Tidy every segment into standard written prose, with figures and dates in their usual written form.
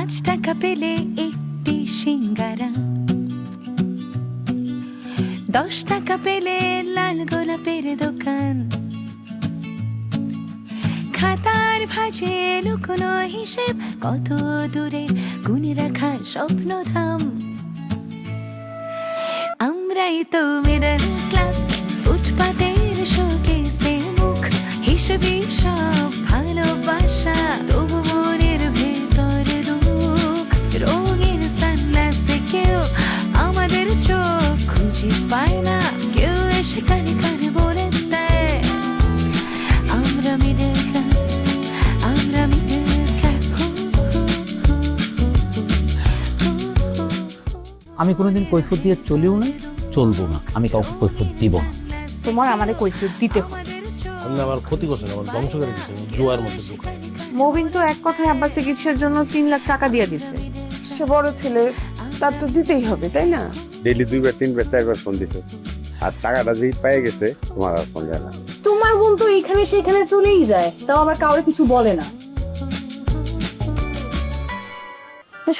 টাকা পেলে একটি সিঙ্গারা, 10 টাকা পেলে লাল গোলাপের দোকান, খাতার ভাঁজে লুকোনো হিসেব, কত দূরে গুনে রাখা স্বপ্নধাম। আমরাই তো মিডল ক্লাস, ফুটপাতের শোকেসে মুখ, হিসেবে সব ভালোবাসা, তবু মনের ভেতর দুঃখ। রঙের সানগ্লাসে কেউ আমাদের চোখ খুঁজে পায় না, কেউ এসে কানে কানে বলে দেয় আমরা মিডল ক্লাস, আমরা মিডল ক্লাস। আমি কোনোদিন কৈফিয়ত দিয়ে চলিও না, চলবো না। আমি কাউকে কৈফিয়ত দিব না। তোমার আমাদের কৈফিয়ত দিতে হবে। আপনি আমার ক্ষতি করছেন, আমার ধ্বংস করে দিচ্ছেন জুয়ার মধ্যে ঢুকে। মবিন তো এক কথায় আব্বা চিকিৎসার জন্য 3 লাখ টাকা দিয়ে দিছে। সে বড় ছেলে, তার তো দিতেই হবে, তাই না? ডেইলি 2বার 3বার 4বার ফোন দিছে, আর টাকাটা যেই পেয়ে গেছে তোমার আর ফোন যায় না। তোমার বোন তো এইখানে সেখানে চলেই যায়, তাও আবার কাউরে কিছু বলে না।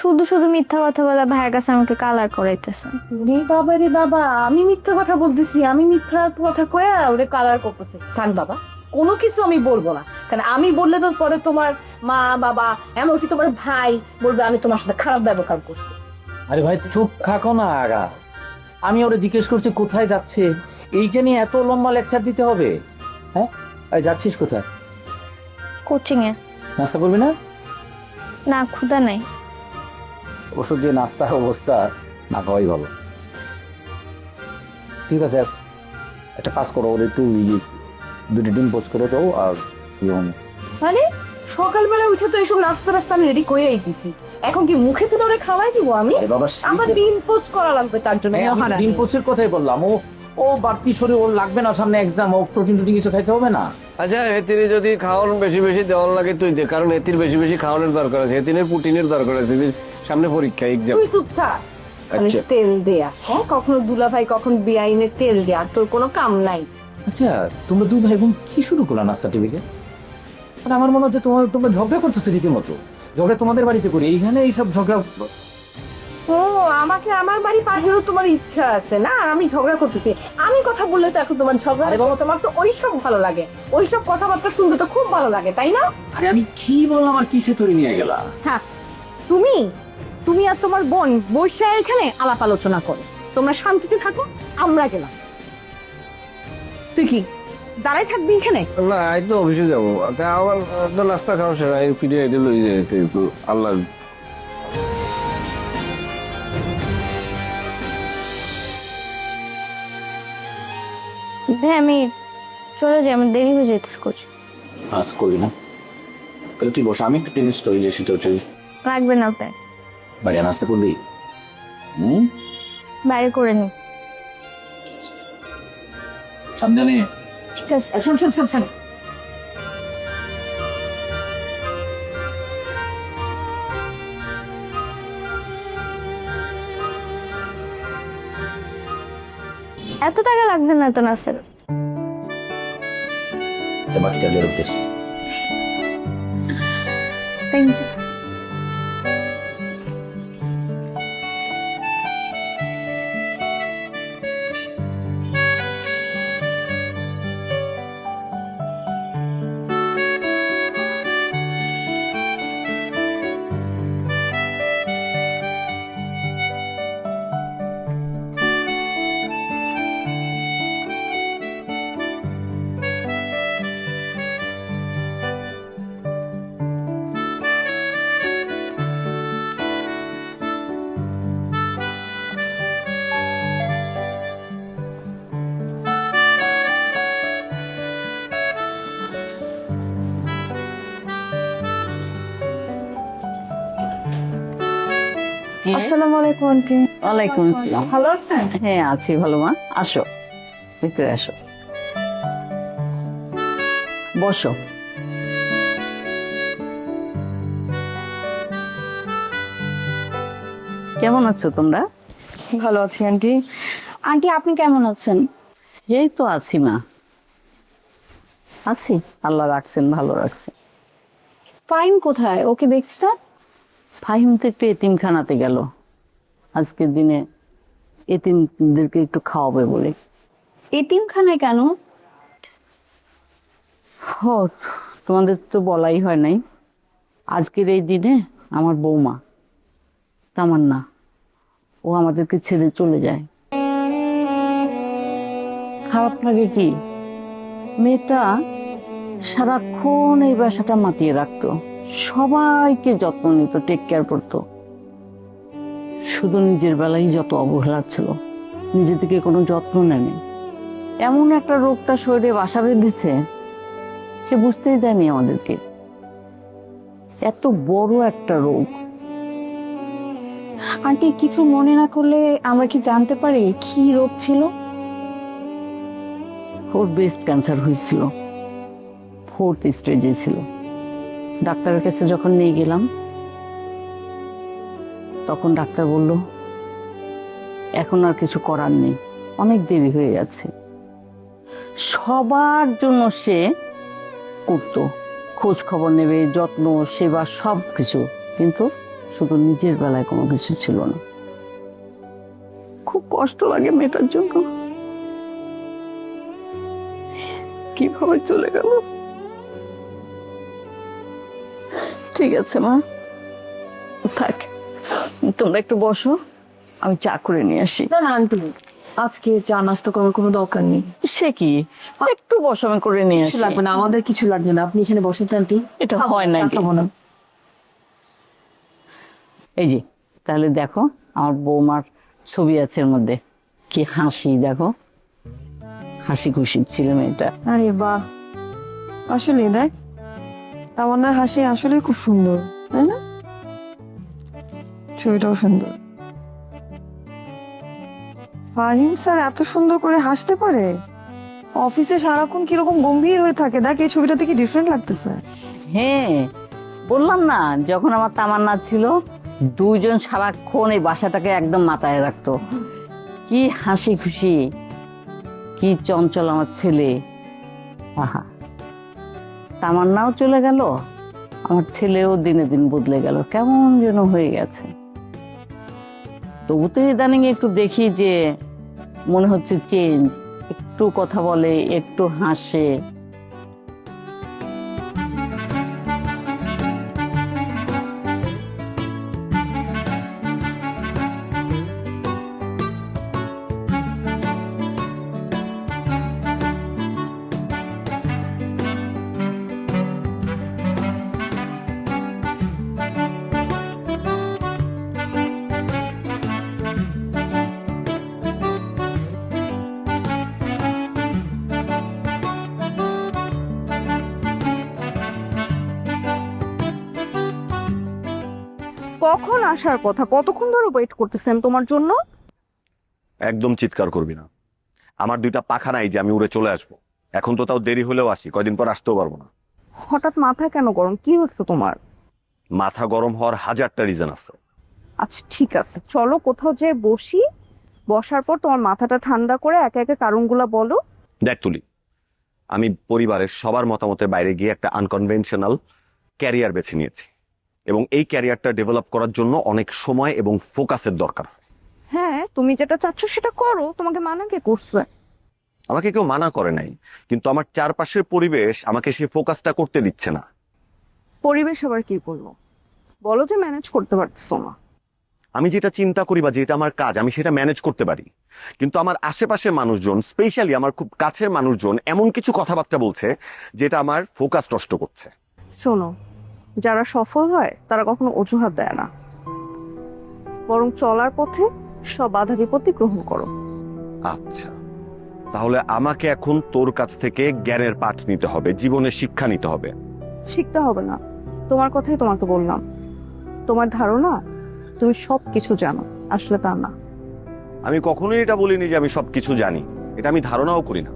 শুধু শুধু মিথ্যা কথা বলা ভাইয়ের কাছে আমাকে কালার করাইতেছে। রে বাবা রে বাবা, আমি মিথ্যা কথা বলতেছি? আমি মিথ্যা কথা কয়া ওরে কালার করতেছি? থাক বাবা, কোনো কিছু আমি বলবো না, কারণ আমি বললে তো পরে তোমার মা বাবা এমনকি তোমার ভাই বলবে আমি তোমার সাথে খারাপ ব্যবহার করছি। আরে ভাই চুপ থাকো না আগা। আমি ওরে জিজ্ঞেস করছি কোথায় যাচ্ছে, এইটা নিয়ে এত লম্বা লেকচার দিতে হবে? হ্যাঁ, এই যাচ্ছিস কোথায়? কোচিং এ। নাস্তা করবি না? না, ক্ষুধা নাই। ওষুধ দিয়ে নাস্তার অবস্থা না খাওয়াই ভালো। ঠিক আছে, একটা কাজ করো, ওর একটু 2টি ডিম পোস্ট করে দাও আর মানে সকালবেলা উঠে তো এইসব নাস্তা রাস্তা আমি রেডি করে দিছি, এখন কি মুখে তুলে ওরে খাওয়াই দিব আমি? আমার ডিম পোস্ট করা লাগবে তার জন্য। ডিম পোস্টের কথাই বললাম। ও বাড়তি শরীর, ওর লাগবে না, সামনে এক্সাম, ও প্রোটিন টোটিন কিছু খাইতে হবে না? আচ্ছা, হেতিরে যদি খাওয়ান বেশি বেশি দেওয়ার লাগে তুই দে, কারণ এতির বেশি বেশি খাওয়ানোর দরকার আছে, হেতিনের প্রোটিনের দরকার আছে, সামনে পরীক্ষা এক্সাম। তুই চুপ থাক। আচ্ছা, তেল দেয়া, হ্যাঁ, কখনো দুলা ভাই কখন বিআইনে তেল দেয়া, তোর কোনো কাম নাই। আচ্ছা, তোমরা দুই ভাই বোন কি শুরু করলা নাস্তা টিভিকে? আর আমার মনে হচ্ছে তোমরা ঝগড়া করতেছো রীতিমতো। ঝগড়া তোমাদের বাড়িতে করি, এইখানে এইসব ঝগড়া? ও, আমাকে আমার বাড়ি পাঠানোর তোমার ইচ্ছা আছে না? আমি ঝগড়া করতেছি? আমি কথা বললে তো এখন তোমার ঝগড়া। আরে বাবা, তোমার তো ওইসব ভালো লাগে, ওইসব কথাবার্তা শুনতে তো খুব ভালো লাগে, তাই না? আরে আমি কি বললাম আর কিসে তৈরি নিয়ে গেলা? হ্যাঁ, তুমি আর তোমার বোন বসে এখানে আলাপ আলোচনা করো, তোমরা শান্তিতে থাকো, আমরা গেলাম। তুই কি দাঁড়াই থাকবি এখানে? না, এই তো অফিসে যাবো, আমার তো নাস্তা খাওয়া শেষ, আমি ফিরে এতে লই যাই একটু। আল্লাহ ভাই আমি চলে যাই, আমার দেরি হয়ে যেতেছে কোচিং। আজ করবি না? তাহলে তুই বস, আমি একটু টেনিস তৈরি যাচ্ছি। তো লাগবে না ভাই, বাইরে নাস্তা করবি? বাইরে করে নি। সাবধানে। ঠিক আছে। শোন। এত টাকা লাগবে না তো নাসের। আচ্ছা, বাকিটা বেরোতে দিস। Thank you. আসসালামু আলাইকুম আন্টি। ওয়ালাইকুম আসসালাম। ভালো আছেন? হ্যাঁ আছি ভালো মা, আসো ভিতরে আসো, বসো। কেমন আছো তোমরা? ভালো আছি আন্টি। আন্টি আপনি কেমন আছেন? এই তো আছি মা, আছি, আল্লাহ রাখছেন, ভালো রাখছেন। ফাইম কোথায়? ওকে দেখছি না। ফাহিম তো একটু এতিমখানাতে গেল আজকের দিনে, এতিমদেরকে একটু খাওয়াবে বলে। এতিমখানায় কেন? তোমাদের তো বলাই হয় নাই, আজকের এই দিনে আমার বৌমা তামান্না ও আমাদেরকে ছেড়ে চলে যায়। খারাপ লাগে কি, মেয়েটা সারাক্ষণ এই বাসাটা মাতিয়ে রাখতো, সবাইকে যত্ন নিত, টেক কেয়ার করতো। শুধু নিজের বেলায় যত অবহেলা ছিল, নিজে থেকে কোনো যত্ন নেয়নি। এমন একটা রোগ তার শরীরে বাসা বেঁধেছে, সে বুঝতেই দেয়নি আমাদেরকে। এত বড় একটা রোগ। আন্টি কিছু মনে না করলে আমরা কি জানতে পারি কি রোগ ছিল? ওর ব্রেস্ট ক্যান্সার হয়েছিল, 4th স্টেজে ছিল। ডাক্তারের কাছে যখন নিয়ে গেলাম তখন ডাক্তার বলল এখন আর কিছু করার নেই, অনেক দেরি হয়ে যাচ্ছে। সবার জন্য সে করতো, খোঁজ খবর নেবে, যত্ন, সেবা, সব কিছু, কিন্তু শুধু নিজের বেলায় কোনো কিছু ছিল না। খুব কষ্ট লাগে মেয়েটার জন্য, কিভাবে চলে গেল। ঠিক আছে মা, থাক, তোমরা একটু বসো, আমি চা করে নিয়ে আসি। না না আন্টি, আজকে চা নাস্তা করার কোনো দরকার নেই। সে কি, একটু বসো, আমি করে নিয়ে কিছু আসি। লাগবে না, আমাদের কিছু লাগবে না, আপনি এখানে বসেন তো আন্টি। এটা হয় না, চা খাবো না। এই যে তাহলে দেখো আমার বৌমার ছবি আছে এর মধ্যে, কি হাসি দেখো, হাসি খুশি ছিল মেয়েটা। আরে বাহ, আসলে দেখ তামান্নার হাসি আসলে খুব সুন্দর, তাই না? ছবিটাও সুন্দর। ফাহিম স্যার এত সুন্দর করে হাসতে পারে? অফিসে সারাক্ষণ কিরকম গম্ভীর হয়ে থাকে, দেখ এই ছবিটা থেকে ডিফারেন্ট লাগতেছে। হ্যাঁ বললাম না, যখন আমার তামান্না ছিল দুইজন সারাক্ষণ এই বাসাটাকে একদম মাথায় রাখতো। কি হাসি খুশি, কি চঞ্চল আমার ছেলে। আহা, তামান্নাও চলে গেল, আমার ছেলেও দিনে দিন বদলে গেল, কেমন যেন হয়ে গেছে। তবু তো ইদানিং একটু দেখি যে মনে হচ্ছে চেঞ্জ, একটু কথা বলে, একটু হাসে। কখন আসার কথা? কতক্ষণ ধরে ওয়েট করতেছেন তোমার জন্য? একদম চিৎকার করবি না, আমার 2টা পাখা নাই যে আমি উড়ে চলে আসবো। এখন তো তাও দেরি হলেও আসি, কয়দিন পর আসতেও পারবো না। হঠাৎ মাথা কেন গরম, কি হচ্ছে তোমার? মাথা গরম হওয়ার 1000টা রিজন আছে। আচ্ছা ঠিক আছে, চলো কোথাও যেয়ে বসি, বসার পর তোমার মাথাটা ঠান্ডা করে একে একে কারণগুলো বলো। দেখ তুলি, আমি পরিবারের সবার মতামতের বাইরে গিয়ে একটা আনকনভেনশনাল ক্যারিয়ার বেছে নিয়েছি, এবং এই ক্যারিয়ারটা ডেভেলপ করার জন্য অনেক সময় এবং ফোকাসের দরকার। হ্যাঁ, তুমি যেটা চাচ্ছ সেটা করো, তোমাকে মানা কে করছে? আমাকে কেউ মানা করে নাই, কিন্তু আমার চারপাশের পরিবেশ আমাকে সেই ফোকাসটা করতে দিচ্ছে না। পরিবেশ আবার কি করলো? বলো যে ম্যানেজ করতে পারতেছো না। আমি যেটা চিন্তা করি বা যেটা আমার কাজ, আমি সেটা ম্যানেজ করতে পারি, কিন্তু আমার আশেপাশের মানুষজন, স্পেশালি আমার খুব কাছের মানুষজন এমন কিছু কথাবার্তা বলছে যেটা আমার ফোকাস নষ্ট করছে। শোনো, যারা সফল হয় তারা কখনো অজুহাত দেয় না, বরং চলার পথে সব বাধা বিপত্তি গ্রহণ করো। আচ্ছা, তাহলে আমাকে এখন তোর কাছ থেকে জ্ঞানের পাঠ নিতে হবে, জীবনের শিক্ষা নিতে হবে। শিখতে হবে না, তোমার কথাই তোমাকে বললাম। তোমার ধারণা তুমি সব কিছু জানো, আসলে তা না। আমি কখনোই এটা বলিনি যে আমি সবকিছু জানি, এটা আমি ধারণাও করি না।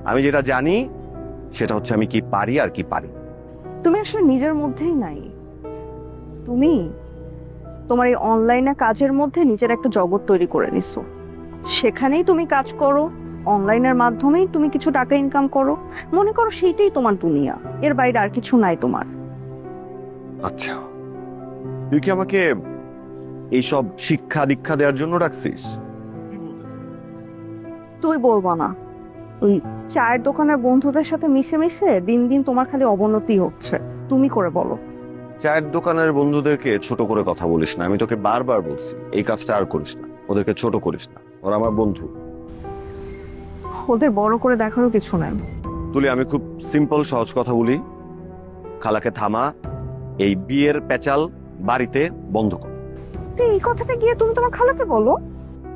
আমি যেটা জানি সেটা হচ্ছে আমি কি পারি আর কি পারি। তুমি আসলে নিজের মধ্যেই নাই। তুমি তোমার এই অনলাইনে কাজের মধ্যে নিজের একটা জগৎ তৈরি করে নিছো, সেখানেই তুমি কাজ করো, অনলাইনের মাধ্যমেই তুমি কিছু টাকা ইনকাম করো, মনে করো সেইটাই তোমার দুনিয়া, এর বাইরে আর কিছু নাই তোমার। আচ্ছা, তুই কি আমাকে এইসব শিক্ষা দীক্ষা দেওয়ার জন্য রাখছিস? তুই বলবো না, ওই চায়ের দোকানের বন্ধুদের সাথে মিশে মিশে দিন দিন তোমার খালি অবনতি হচ্ছে। তুমি করে বলো। চায়ের দোকানের বন্ধুদেরকে ছোট করে কথা বলিস না, আমি তোকে বারবার বলছি এই কাজটা আর করিস না, ওদেরকে ছোট করিস না, ওরা আমার বন্ধু। ওদের বড় করে দেখারও কিছু নাই। তুলি, আমি খুব সিম্পল সহজ কথা বলি, খালাকে থামা, এই বিয়ের পেঁচাল বাড়িতে বন্ধ কর। তুই এই কথাটা গিয়ে তুমি তোমার খালাতে বলো?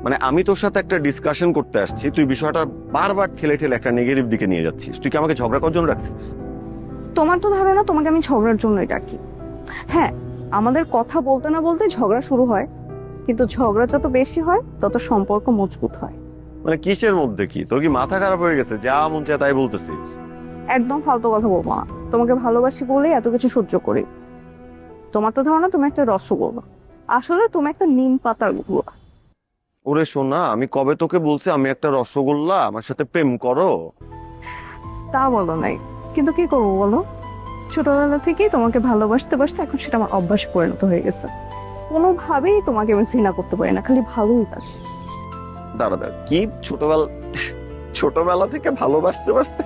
মানে আমি তোর সাথে একটা ডিসকাশন করতে আসছি, তুই বিষয়টা বারবার ঠেলে ঠেলে একটা নেগেটিভ দিকে নিয়ে যাচ্ছিস। তুই কি আমাকে ঝগড়া করার জন্য রাখছিস? তোমার তো ধারণা তোমাকে আমি ঝগড়ার জন্যই ডাকি। হ্যাঁ, আমাদের কথা বলতে না বলতে ঝগড়া শুরু হয়, কিন্তু ঝগড়া যত বেশি হয় তত সম্পর্ক মজবুত হয়। মানে কিসের মধ্যে কি? তোর কি মাথা খারাপ হয়ে গেছে? যা মন চায় তাই বলতেছিস। একদম ফালতু কথা বলবো না। তোমাকে ভালোবাসি বলেই এত কিছু সহ্য করি। তোমার তো ধারণা তুমি একটা রসগোল্লা, আসলে তুমি একটা নিম পাতার গুঁড়া। ওরে সোনা, আমি কবে তোকে বলছি আমি একটা রসগোল্লা, আমার সাথে প্রেম করো? তা বলো নাই, কিন্তু কি করবো বলো, ছোটবেলা থেকেই তোমাকে ভালোবাসতে বাসতে এখন সেটা আমার অভ্যাস পরিণত হয়ে গেছে। কোনোভাবেই তোমাকে আমি ঘৃণা করতে পারি না, খালি ভালোই লাগে। দাঁড়া দাঁড়া, কি ছোটবেলা থেকে ভালোবাসতে বাসতে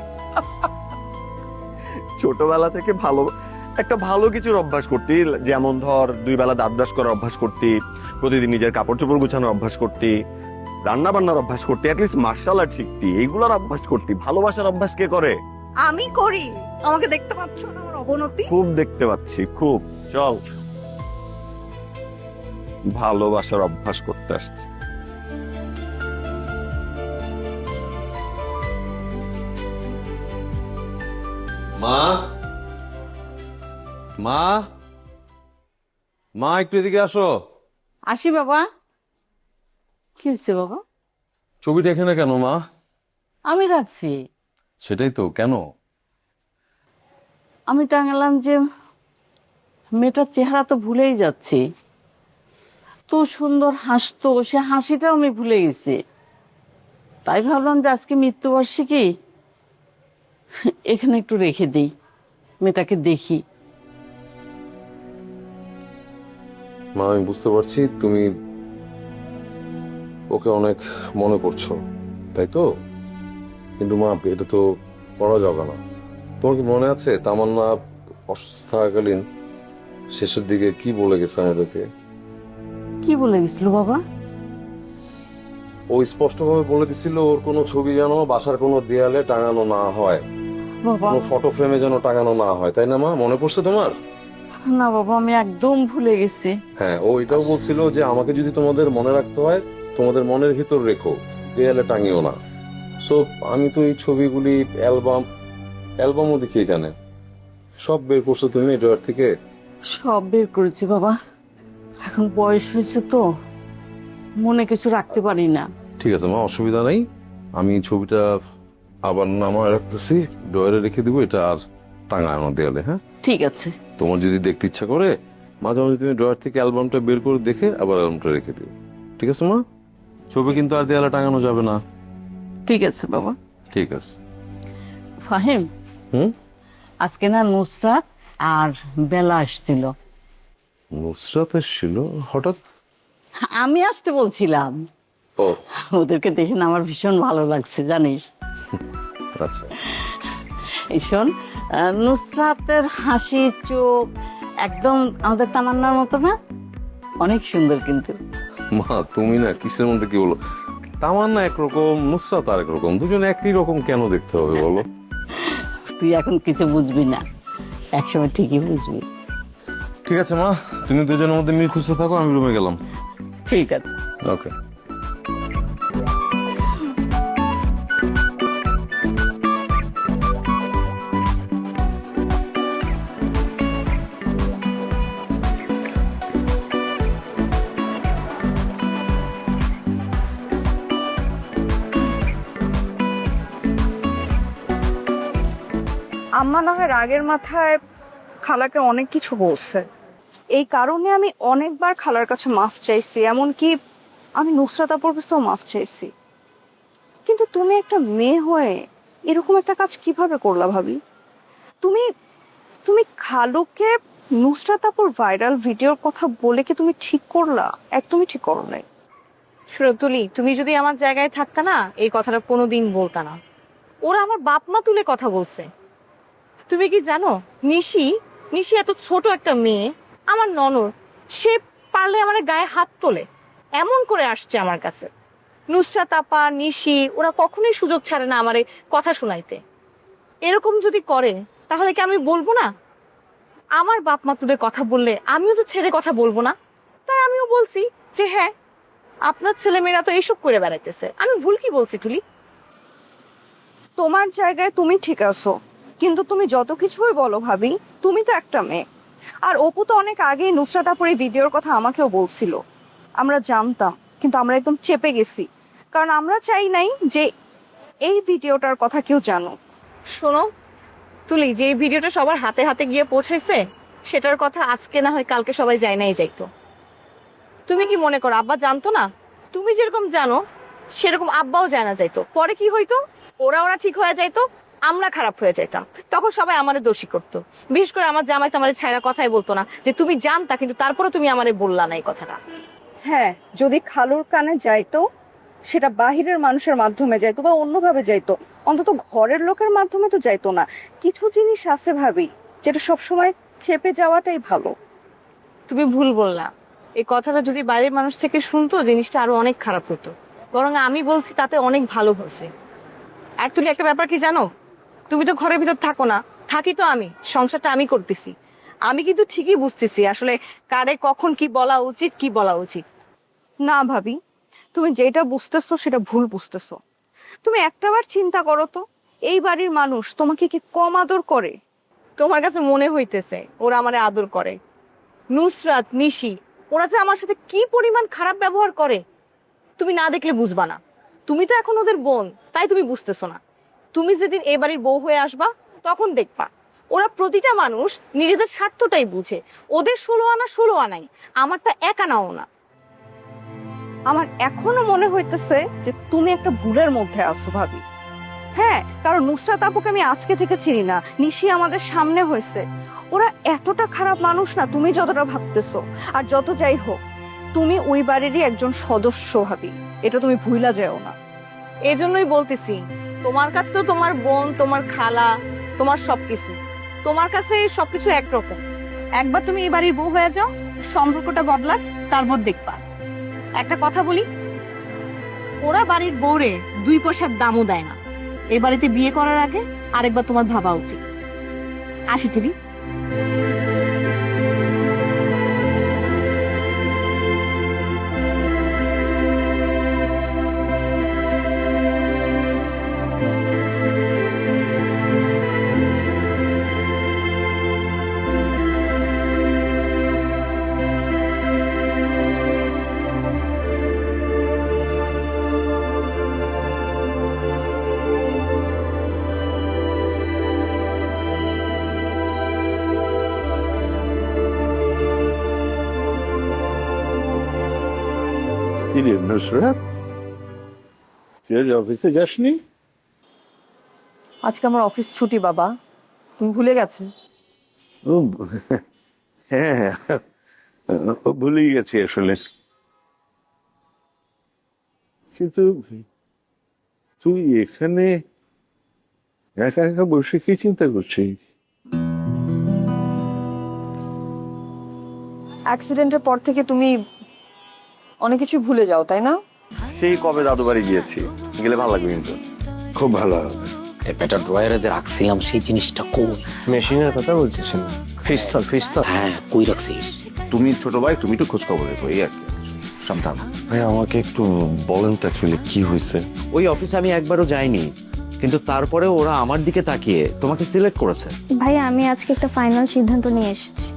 ছোটবেলা থেকে একটা ভালো কিছুর অভ্যাস করতি, যেমন ধর 2 বেলা দাঁত ব্রাশ করার অভ্যাস করতি, প্রতিদিন নিজের কাপড় চোপড় গুছানোর অভ্যাস করতি, রান্না বান্নার অভ্যাস করতি, অ্যাটলিস্ট মার্শাল আর্ট শিখতি, এইগুলোর অভ্যাস করতি। ভালোবাসার অভ্যাস কে করে? আমি করি। আমাকে দেখতে পাচ্ছ না আমার অবনতি? খুব দেখতে পাচ্ছি, খুব। চল, ভালোবাসার অভ্যাস করতে আসছি। মা, মা, মা, একটু এদিকে আসো। আসি বাবা। কি হয়েছে বাবা? ছবিটা এখানে কেন মা? আমি রাখছি। সেটাই তো, কেন? আমি টাঙালাম যে মেয়েটার চেহারা তো ভুলেই যাচ্ছি, তো সুন্দর হাসতো, সে হাসিটাও আমি ভুলে গেছি। তাই ভাবলাম যে আজকে মৃত্যুবার্ষিকী, এখানে একটু রেখে দিই, মেয়েটাকে দেখি। মা, আমি বুঝতে পারছি তুমি ওকে অনেক মনে করছো, তাই তো? কিন্তু মা, এটা তো করা যাবে না। তোমার কি মনে আছে তামান্না অসুস্থ থাকাকালীন শেষের দিকে কি বলে গেছে আমাদেরকে? কি বলে গেছিল বাবা? ও স্পষ্টভাবে বলে দিছিল ওর কোনো ছবি যেন বাসার কোনো দেয়ালে টাঙানো না হয়, বাবা, কোনো ফটো ফ্রেমে যেন টাঙানো না হয়, তাই না মা? মনে পড়ছে তোমার? না বাবা, আমি একদম ভুলে গেছি। হ্যাঁ, ও এটাও বলছিল যে আমাকে যদি তোমাদের মনে রাখতে হয় তোমাদের মনের ভিতর রেখো, দেয়ালে টাঙিও না। সো আমি তো এই ছবিগুলি অ্যালবামও দেখি, এখানে সব বের করছো তুমি ড্রয়ার থেকে? সব বের করেছি বাবা, এখন বয়স হয়েছে তো মনে কিছু রাখতে পারি না। ঠিক আছে মা, অসুবিধা নেই, আমি ছবিটা আবার নামায় রাখতেছি, ড্রয়ারে রেখে দিব, এটা আর টাঙায় না দেয়ালে। হ্যাঁ ঠিক আছে। তোমার যদি দেখতে ইচ্ছা করে মাঝে মাঝে তুমি ড্রয়ার থেকে অ্যালবামটা বের করে দেখে আবার অ্যালবামটা রেখে দিও, ঠিক আছে মা? ছবি কিন্তু আর দেয়ালে টাঙানো যাবে না। ঠিক আছে বাবা। ঠিক আছে। ফাহিম, আজকে না নুসরাত আর বেলা আসছিল। নুসরাত এসেছিল হঠাৎ? আমি আসতে বলছিলাম, ও ওদেরকে দেখে না আমার ভীষণ ভালো লাগছে জানিস। আচ্ছা। এই শোন, নুসরাতের হাসি, চোখ একদম আমাদের তামান্নার মতো না? অনেক সুন্দর কিন্তু। মা, তুমি না কিসের মধ্যে কি বলো? তামান্না একরকম, নুসরাত আরেক রকম, দুজন একই রকম কেন দেখতে হবে বলো? তুই এখন কিছু বুঝবি না, একসময় ঠিকই বুঝবি। ঠিক আছে মা, তুমি দুজনের মধ্যে মিল খুঁজতে থাকো, আমি রুমে গেলাম। ঠিক আছে। ওকে। আম্মা না হয় রাগের মাথায় খালাকে অনেক কিছু বলছে, এই কারণে আমি অনেকবার খালার কাছে মাফ চাইছি, এমনকি আমি নুসরাত আপুর কাছেও মাফ চাইছি। কিন্তু তুমি একটা মেয়ে হয়ে এরকম একটা কাজ কিভাবে করলা ভাবি? তুমি তুমি খালুকে নুসরাত আপুর ভাইরাল ভিডিওর কথা বলে কি তুমি ঠিক করলা? একদমই ঠিক করো নাই। তুলি, তুমি যদি আমার জায়গায় থাকতা না, এই কথাটা কোনোদিন বলতা না। ওরা আমার বাপ মা তুলে কথা বলছে। তুমি কি জানো, নিশি নিশি এত ছোট একটা মেয়ে, আমার ননদ, সে পারলে আমার গায়ে হাত তোলে, এমন করে আসছে আমার কাছে। নুসরাত আপা, নিশি, ওরা কখনোই সুযোগ ছাড়ে না আমারে কথা শোনাইতে। এরকম যদি করে তাহলে কি আমি বলবো না? আমার বাপ মা তুলে কথা বললে আমিও তো ছেড়ে কথা বলবো না। তাই আমিও বলছি যে হ্যাঁ, আপনার ছেলেমেয়েরা তো এইসব করে বেড়াইতেছে, আমি ভুল কি বলছি তুলি? তোমার জায়গায় তুমি ঠিক আছো, কিন্তু তুমি যত কিছুই বলো ভাবি, তুমি তো একটা মেয়ে। আর অপু তো অনেক আগেই নুসরাত আপুর এই ভিডিওর কথা আমাকেও বলছিল। আমরা জানতাম, কিন্তু আমরা একদম চেপে গেছি, কারণ আমরা চাই নাই যে এই ভিডিওটার কথা কেউ জানুক। শোনো তুলি, যে ভিডিওটা সবার হাতে হাতে গিয়ে পৌঁছাইছে, সেটার কথা আজকে না হয় কালকে সবাই যায় নাই যাইতো। তুমি কি মনে করো আব্বা জানতো না? তুমি যেরকম জানো সেরকম আব্বাও জানা যাইতো। পরে কি হইতো? ওরা ঠিক হয়ে যাইতো, আমরা খারাপ হয়ে যাইতাম। তখন সবাই আমাদের দোষী করতো। বিশেষ করে আমার জামাই তো আমার ছায়রা কথাই বলতো না, যে তুমি জানতা কিন্তু তারপরে তুমি আমারে বললা না এই কথাটা। হ্যাঁ, যদি খালুর কানে যাইতো, সেটা বাহিরের মানুষের মাধ্যমে যাইতো বা অন্যভাবে যাইতো, অন্তত ঘরের লোকের মাধ্যমে তো যাইতো না। কিছু জিনিস আছে ভাবি, যেটা সবসময় চেপে যাওয়াটাই ভালো। তুমি ভুল বললা। এই কথাটা যদি বাইরের মানুষ থেকে শুনতো, জিনিসটা আরো অনেক খারাপ হতো। বরং আমি বলছি তাতে অনেক ভালো হয়েছে। আর তুমি একটা ব্যাপার কি জানো, তুমি তো ঘরের ভিতর থাকো না, থাকি তো আমি, সংসারটা আমি করতেছি। আমি কিন্তু ঠিকই বুঝতেছি আসলে কারে কখন কি বলা উচিত, কি বলা উচিত। না ভাবি, তুমি যেটা বুঝতেছো সেটা ভুল বুঝতেছো। তুমি একটাবার চিন্তা করো তো, এই বাড়ির মানুষ তোমাকে কি কম আদর করে? তোমার কাছে মনে হইতেছে ওরা আমারে আদর করে? নুসরাত, নিশি, ওরা যে আমার সাথে কি পরিমাণ খারাপ ব্যবহার করে তুমি না দেখলে বুঝবা না। তুমি তো এখন ওদের বোন, তাই তুমি বুঝতেছো না। তুমি যেদিন এ বাড়ির বউ হয়ে আসবা, তখন দেখবা ওরা প্রতিটা মানুষ নিজেদের স্বার্থটাই বুঝে। ওদের 16 আনা 16 আনাই, আমারটা 1 আনাও না। আমার এখনো মনে হইতেছে যে তুমি একটা ভুলের মধ্যে আছো ভাবি। হ্যাঁ, কারণ নুসরাত আপুকে আমি আজকে থেকে চিনি না, নিশি আমাদের সামনে হয়েছে। ওরা এতটা খারাপ মানুষ না তুমি যতটা ভাবতেছো। আর যত যাই হোক, তুমি ওই বাড়িরই একজন সদস্য ভাবি, এটা তুমি ভুইলা যেও না। এই জন্যই বলতেছি, তোমার কাছে তো তোমার বোন, তোমার খালা, তোমার সবকিছু, তোমার কাছে সবকিছু একরকম। একবার তুমি এই বাড়ির বউ হয়ে যাও, সম্পর্কটা বদলাক, তারপর দেখবা। একটা কথা বলি, ওরা বাড়ির বউরে 2 পয়সার দামও দেয় না। এই বাড়িতে বিয়ে করার আগে আরেকবার তোমার ভাবা উচিত। আসি তুমি। নুসরাত, তুই আজ অফিসে যাসনি? আজকে আমার অফিস ছুটি বাবা, তুমি ভুলে গেছো? ও হ্যাঁ, ভুলেই গেছি আসলে। কিন্তু তুই এখানে একা একা বসে কি চিন্তা করছিস? অ্যাক্সিডেন্টের পর থেকে তুমি অনেক কিছু ভুলে যাও, তাই না? সেই কবে দাদু বাড়ি গিয়েছি, গেলে ভালো লাগবে কিন্তু। খুব ভালো হবে। এটা ড্রয়ারে যে রাখছিলাম সেই জিনিসটা কই? মেশিনের কথা বলতেছেন? পিস্তল। হ্যাঁ, কই রাখছিস? তুমি ছোট ভাই, তুমি একটু খোঁজ খবর রেখো, এই আর কি। সাবধান ভাই, আমাকে একটু বলেন তো অ্যাকচুয়ালি কি হয়েছে? ওই অফিসে আমি একবারও যাইনি, কিন্তু তারপরে ওরা আমার দিকে তাকিয়ে তোমাকে সিলেক্ট করেছে। ভাই আমি আজকে একটা ফাইনাল সিদ্ধান্ত নিয়ে এসেছি।